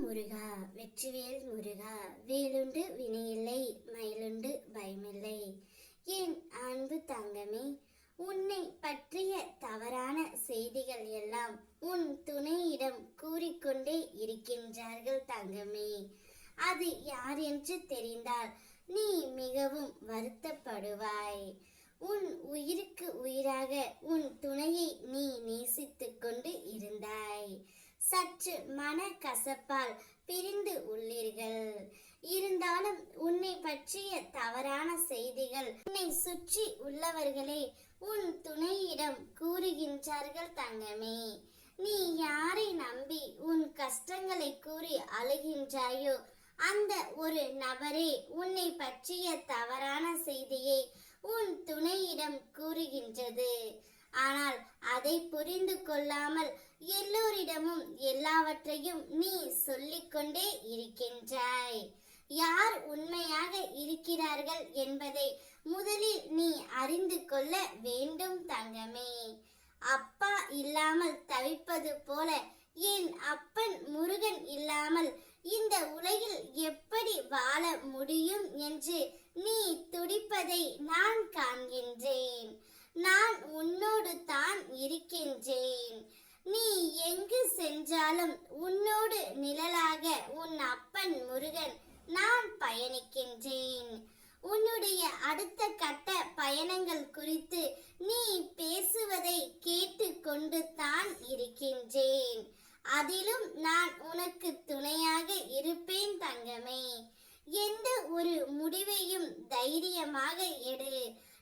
முருகா வெற்றிவேல் முருகா, வேலுண்டு வினையில்லை, மயிலுண்டு பயமில்லை. என் அன்பு தங்கமே, உன்னை பற்றிய தவறான செய்திகள் எல்லாம் உன் துணையிடம் கூறிக்கொண்டே இருக்கின்றார்கள் தங்கமே. அது யார் என்று தெரிந்தால் நீ மிகவும் வருத்தப்படுவாய். உன் உயிருக்கு உயிராக உன் துணையை நீ நேசித்துக் கொண்டு இருந்தாய். சற்று மன கசப்பால் பிரிந்து உள்ளீர்கள். இருந்தாலும் உன்னை பற்றிய தவறான செய்திகள் உன்னை சுற்றி உள்ளவர்களே உன் துணையிடம் கூறுகின்றார்கள் தங்கமே. நீ யாரை நம்பி உன் கஷ்டங்களை கூறி அழுகின்றாயோ அந்த ஒரு நபரே உன்னை பற்றிய தவறான செய்தியை உன் துணையிடம் கூறுகின்றது. ஆனால் அதை புரிந்து கொள்ளாமல் எல்லோரிடமும் எல்லாவற்றையும் நீ சொல்லிக்கொண்டே இருக்கின்றாய். யார் உண்மையாக இருக்கிறார்கள் என்பதை முதலில் நீ அறிந்து கொள்ள வேண்டும் தங்கமே. அப்பா இல்லாமல் தவிப்பது போல என் அப்பன் முருகன் இல்லாமல் இந்த உலகில் எப்படி வாழ முடியும் என்று நீ துடிப்பதை நான் காண்கின்றேன். நான் உன்னோடு தான் இருக்கின்றேன். நீ எங்கு சென்றாலும் உன்னோடு நிழலாக உன் அப்பன் முருகன் நான் பயணிக்கின்றேன். உன்னுடைய அடுத்த கட்ட பயணங்கள் குறித்து நீ பேசுவதை கேட்டு கொண்டு தான் இருக்கின்றேன். அதிலும் நான் உனக்கு துணையாக இருப்பேன் தங்கமே. எந்த ஒரு முடிவையும் தைரியமாக எடு,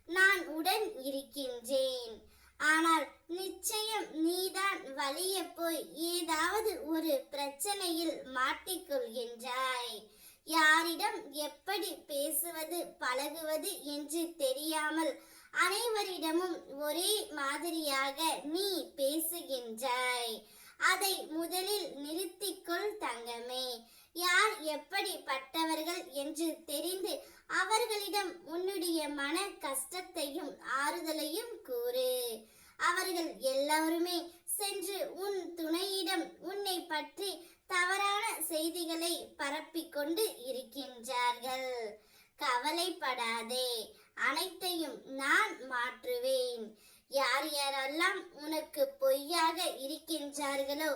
நான் உடன் இருக்கின்றேன். ஆனால் நிச்சயம் நீதான் வலிய போய் ஏதாவது ஒரு பிரச்சனையில் மாட்டிக்கொள்கின்றாய். யாரிடம் எப்படி பேசுவது பழகுவது என்று தெரியாமல் அனைவரிடமும் ஒரே மாதிரியாக நீ பேசுகின்றாய். அதை முதலில் நிறுத்திக்கொள் தங்கமே. யார் எப்படிப்பட்டவர்கள் என்று தெரிந்து அவர்களிடம் உன்னுடைய மன கஷ்டத்தையும் ஆறுதலையும் கூறு. அவர்கள் எல்லாருமே சென்று உன் துணையிடம் உன்னை பற்றி தவறான செய்திகளை பரப்பிக்கொண்டு இருக்கின்றார்கள். கவலைப்படாதே, அனைத்தையும் நான் மாற்றுவேன். யார் யாரெல்லாம் உனக்கு பொய்யாக இருக்கின்றார்களோ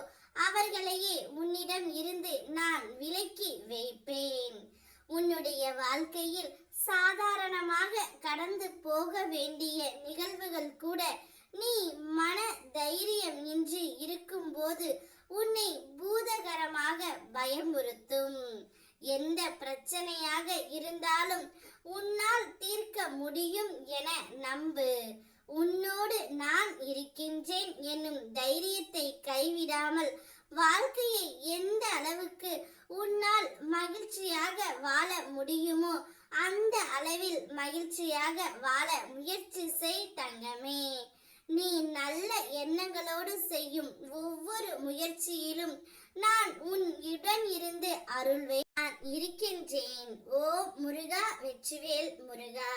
அவர்களையே உன்னிடம் இருந்து நான் விலக்கி வைப்பேன். உன்னுடைய வாழ்க்கையில் சாதாரணமாக கடந்து போக வேண்டிய நிகழ்வுகள் கூட நீ மன தைரியம் இன்றி இருக்கும்போது உன்னை பூதகரமாக பயமுறுத்தும். எந்த பிரச்சனையாக இருந்தாலும் உன்னால் தீர்க்க முடியும் என நம்பு. உன்னோடு நான் இருக்கின்றேன் என்னும் தைரியத்தை கைவிடாமல் வாழ்க்கையை எந்த அளவுக்கு உன்னால் மகிழ்ச்சியாக வாழ முடியுமோ அந்த அளவில் மகிழ்ச்சியாக வாழ முயற்சி செய் தங்கமே. நீ நல்ல எண்ணங்களோடு செய்யும் ஒவ்வொரு முயற்சியிலும் நான் உன்னுடன் இருந்து அருள்வேன். நான் இருக்கின்றேன். ஓ முருகா வெற்றிவேல் முருகா.